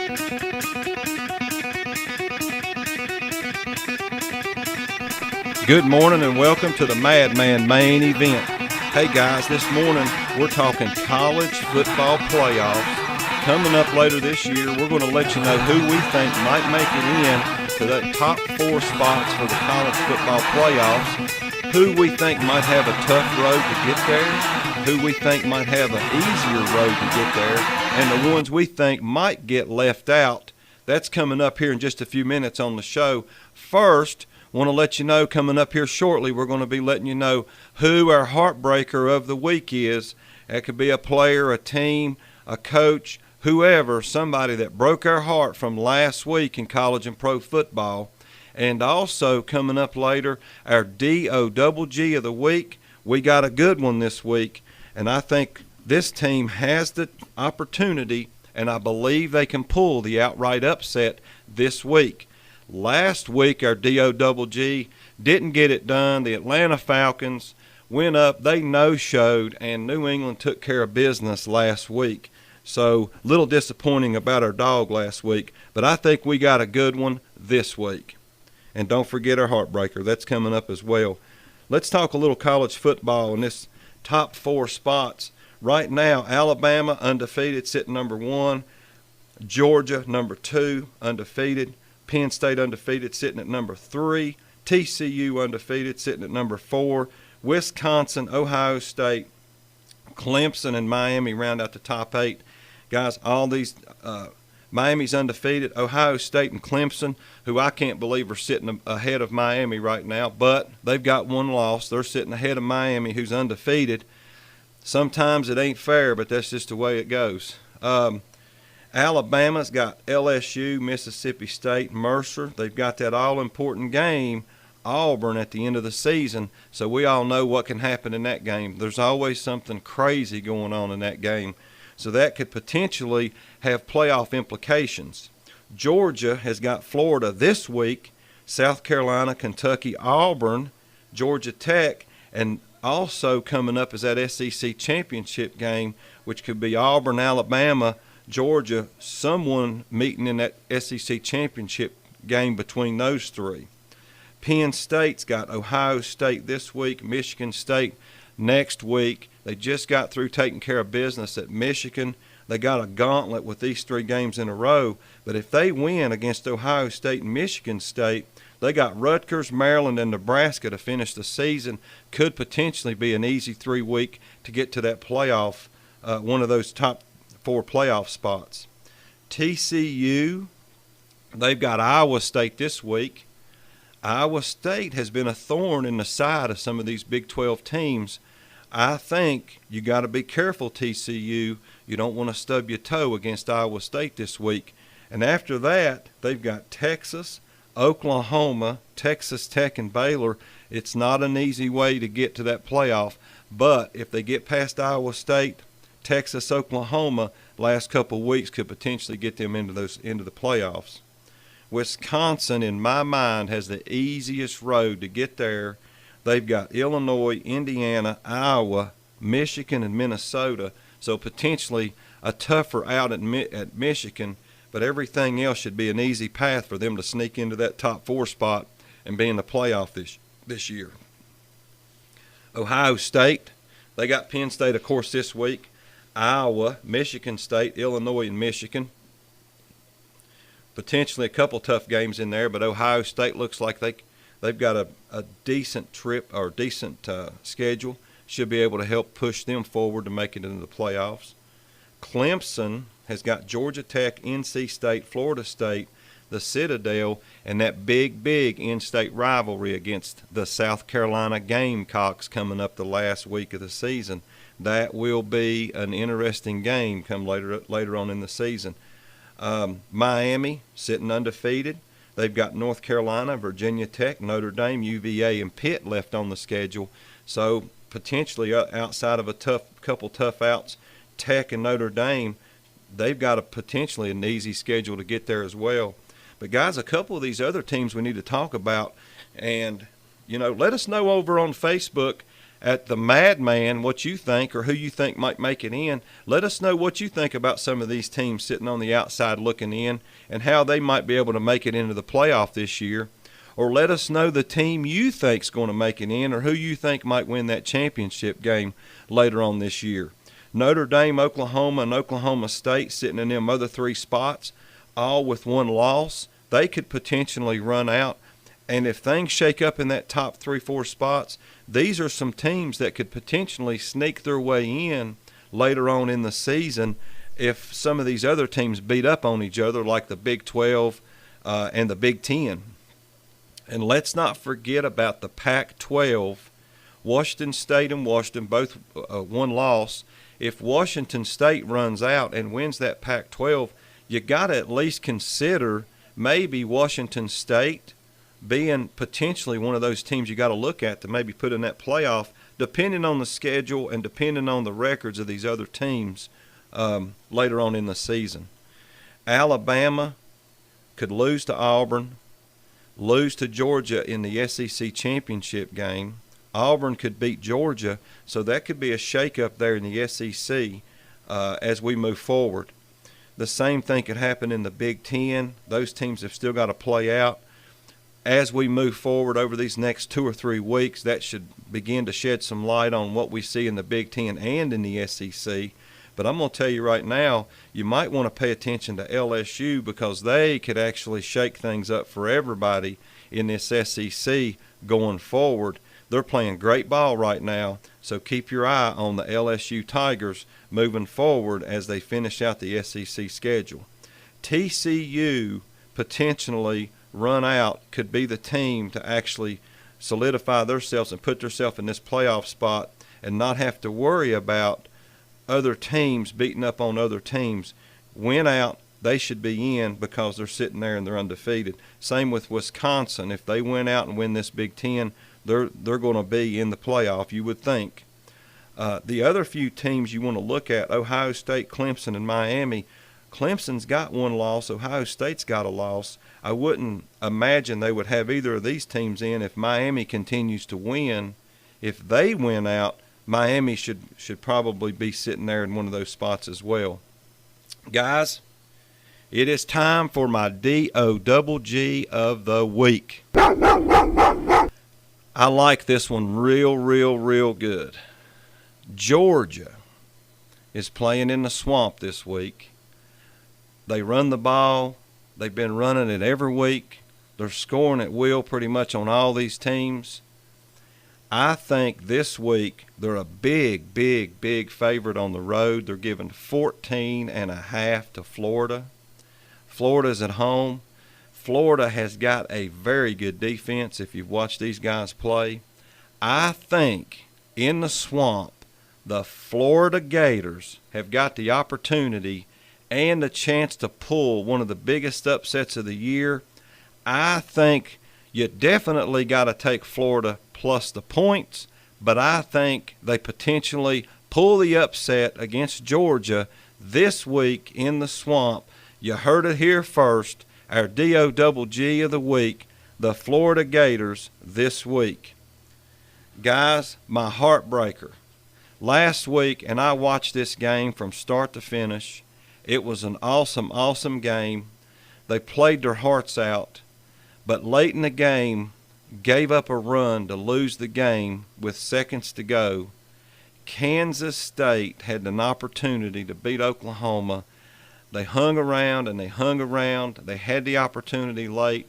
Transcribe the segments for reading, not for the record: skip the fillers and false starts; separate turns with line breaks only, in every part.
Good morning and welcome to the Madman main event. Hey guys, this morning we're talking college football playoffs. Coming up later this year, we're going to let you know who we think might make it in to the top 4 spots for the college football playoffs, who we think might have a tough road to get there, who we think might have an easier road to get there, and the ones we think might get left out. That's coming up here in just a few minutes on the show. First, want to let you know, coming up here shortly, we're going to be letting you know who our heartbreaker of the week is. That could be a player, a team, a coach, whoever, somebody that broke our heart from last week in college and pro football. And also coming up later, our DOGG of the week. We got a good one this week, and I think this team has the opportunity, and I believe they can pull the outright upset this week. Last week, our DOGG didn't get it done. The Atlanta Falcons went up. They no-showed, and New England took care of business last week. So a little disappointing about our dog last week, but I think we got a good one this week. And don't forget our heartbreaker. That's coming up as well. Let's talk a little college football in this top 4 spots. Right now, Alabama undefeated, sitting number 1. Georgia, number 2, undefeated. Penn State undefeated, sitting at number 3. TCU undefeated, sitting at number 4. Wisconsin, Ohio State, Clemson, and Miami round out the top 8. Guys, all these Miami's undefeated. Ohio State and Clemson, who I can't believe are sitting ahead of Miami right now, but they've got one loss. They're sitting ahead of Miami, who's undefeated. Sometimes it ain't fair, but that's just the way it goes. Alabama's got LSU, Mississippi State, Mercer. They've got that all-important game, Auburn, at the end of the season. So we all know what can happen in that game. There's always something crazy going on in that game. So that could potentially have playoff implications. Georgia has got Florida this week, South Carolina, Kentucky, Auburn, Georgia Tech, and also coming up is that SEC championship game, which could be Auburn, Alabama, Georgia, someone meeting in that SEC championship game between those 3. Penn State's got Ohio State this week, Michigan State next week. They just got through taking care of business at Michigan. They got a gauntlet with these 3 games in a row. But if they win against Ohio State and Michigan State, they got Rutgers, Maryland, and Nebraska to finish the season. Could potentially be an easy 3-week to get to that playoff, one of those top 4 playoff spots. TCU, they've got Iowa State this week. Iowa State has been a thorn in the side of some of these Big 12 teams. I think you got to be careful, TCU. You don't want to stub your toe against Iowa State this week. And after that, they've got Texas, Oklahoma, Texas Tech, and Baylor. It's not an easy way to get to that playoff. But if they get past Iowa State, Texas, Oklahoma, last couple of weeks could potentially get them into the playoffs. Wisconsin, in my mind, has the easiest road to get there. They've got Illinois, Indiana, Iowa, Michigan, and Minnesota, so potentially a tougher out at Michigan, but everything else should be an easy path for them to sneak into that top 4 spot and be in the playoff this year. Ohio State, they got Penn State, of course, this week. Iowa, Michigan State, Illinois, and Michigan. Potentially a couple tough games in there, but Ohio State looks like they've got a decent trip or decent schedule. Should be able to help push them forward to make it into the playoffs. Clemson has got Georgia Tech, NC State, Florida State, the Citadel, and that big in-state rivalry against the South Carolina Gamecocks coming up the last week of the season. That will be an interesting game come later on in the season. Miami sitting undefeated. They've got North Carolina, Virginia Tech, Notre Dame, UVA, and Pitt left on the schedule. So potentially outside of a couple tough outs, Tech and Notre Dame, they've got potentially an easy schedule to get there as well. But, guys, a couple of these other teams we need to talk about. And, let us know over on Facebook at the Madman what you think or who you think might make it in. Let us know what you think about some of these teams sitting on the outside looking in and how they might be able to make it into the playoff this year. Or let us know the team you think's going to make it in or who you think might win that championship game later on this year. Notre Dame, Oklahoma, and Oklahoma State sitting in them other 3 spots, all with 1 loss. They could potentially run out. And if things shake up in that top 3-4 spots, these are some teams that could potentially sneak their way in later on in the season if some of these other teams beat up on each other like the Big 12 and the Big 10. And let's not forget about the Pac-12. Washington State and Washington, both 1 loss. If Washington State runs out and wins that Pac-12, you got to at least consider maybe Washington State being potentially one of those teams you got to look at to maybe put in that playoff, depending on the schedule and depending on the records of these other teams later on in the season. Alabama could lose to Auburn, lose to Georgia in the SEC championship game. Auburn could beat Georgia, so that could be a shakeup there in the SEC as we move forward. The same thing could happen in the Big Ten. Those teams have still got to play out. As we move forward over these next 2 or 3 weeks, that should begin to shed some light on what we see in the Big Ten and in the SEC. But I'm going to tell you right now, you might want to pay attention to LSU because they could actually shake things up for everybody in this SEC going forward. They're playing great ball right now, so keep your eye on the LSU Tigers moving forward as they finish out the SEC schedule. TCU potentially run out could be the team to actually solidify themselves and put themselves in this playoff spot and not have to worry about other teams beating up on other teams. Win out, they should be in because they're sitting there and they're undefeated. Same with Wisconsin. If they win out and win this Big Ten, they're going to be in the playoff, you would think. The other few teams you want to look at, Ohio State, Clemson, and Miami. Clemson's got 1 loss. Ohio State's got a loss. I wouldn't imagine they would have either of these teams in if Miami continues to win. If they win out, Miami should probably be sitting there in one of those spots as well. Guys, it is time for my DOGG of the week. I like this one real good. Georgia is playing in the swamp this week. They run the ball. They've been running it every week. They're scoring at will pretty much on all these teams. I think this week they're a big favorite on the road. They're giving 14.5 to Florida. Florida's at home. Florida has got a very good defense if you've watched these guys play. I think in the swamp, the Florida Gators have got the opportunity and the chance to pull one of the biggest upsets of the year. I think you definitely got to take Florida plus the points, but I think they potentially pull the upset against Georgia this week in the swamp. You heard it here first. Our DOGG of the week, the Florida Gators this week. Guys, my heartbreaker. Last week, and I watched this game from start to finish. It was an awesome game. They played their hearts out, but late in the game, gave up a run to lose the game with seconds to go. Kansas State had an opportunity to beat Oklahoma. They hung around and they hung around. They had the opportunity late.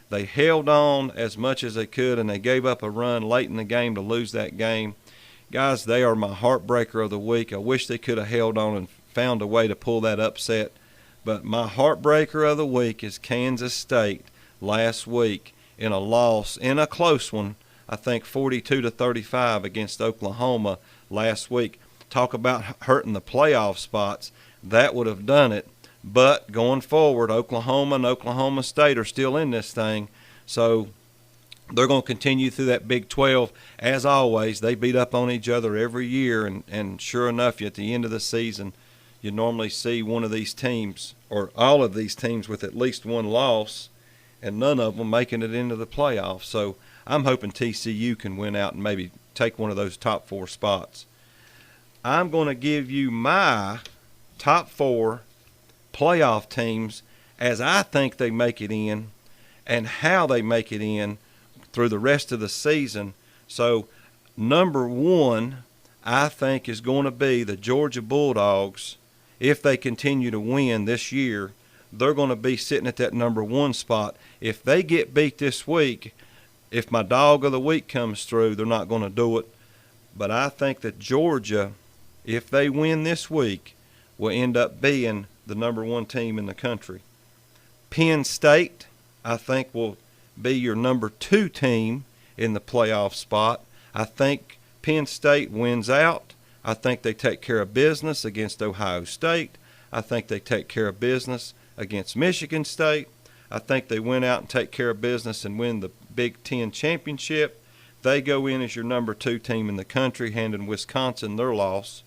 They held on as much as they could, and they gave up a run late in the game to lose that game. Guys, they are my heartbreaker of the week. I wish they could have held on and found a way to pull that upset. But my heartbreaker of the week is Kansas State last week in a loss, in a close one, I think 42-35 against Oklahoma last week. Talk about hurting the playoff spots. That would have done it. But going forward, Oklahoma and Oklahoma State are still in this thing. So they're going to continue through that Big 12. As always, they beat up on each other every year. And sure enough, at the end of the season, you normally see one of these teams or all of these teams with at least 1 loss and none of them making it into the playoffs. So I'm hoping TCU can win out and maybe take one of those top 4 spots. I'm going to give you my top 4 playoff teams as I think they make it in and how they make it in through the rest of the season. So number 1, I think, is going to be the Georgia Bulldogs. If they continue to win this year, they're going to be sitting at that number 1 spot. If they get beat this week, if my dog of the week comes through, they're not going to do it. But I think that Georgia, if they win this week, will end up being the number 1 team in the country. Penn State, I think, will be your number 2 team in the playoff spot. I think Penn State wins out. I think they take care of business against Ohio State. I think they take care of business against Michigan State. I think they win out and take care of business and win the Big Ten championship. They go in as your number 2 team in the country, handing Wisconsin their loss.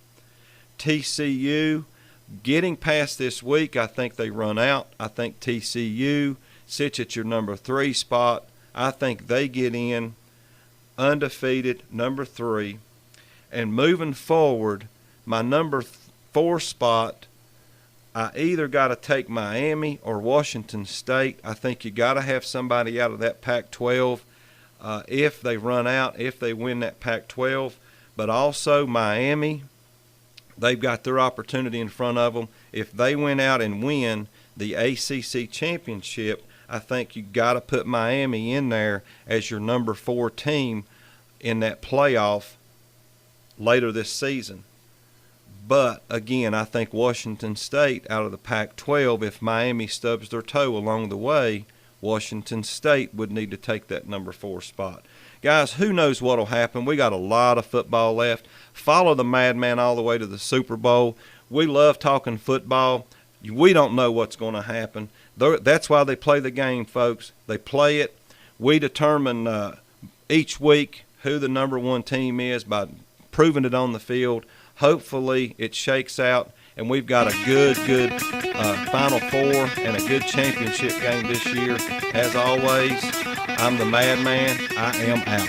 TCU, getting past this week, I think they run out. I think TCU sits at your number 3 spot. I think they get in undefeated, number 3. And moving forward, my number 4 spot, I either got to take Miami or Washington State. I think you got to have somebody out of that Pac-12 if they run out, if they win that Pac-12. But also Miami, they've got their opportunity in front of them. If they win out and win the ACC championship, I think you got to put Miami in there as your number 4 team in that playoff later this season. But, again, I think Washington State out of the Pac-12, if Miami stubs their toe along the way, Washington State would need to take that number 4 spot. Guys, who knows what will happen? We got a lot of football left. Follow the Madman all the way to the Super Bowl. We love talking football. We don't know what's going to happen. That's why they play the game, folks. They play it. We determine each week who the number 1 team is by proving it on the field. Hopefully it shakes out, and we've got a good Final Four and a good championship game this year. As always, I'm the Madman. I am out.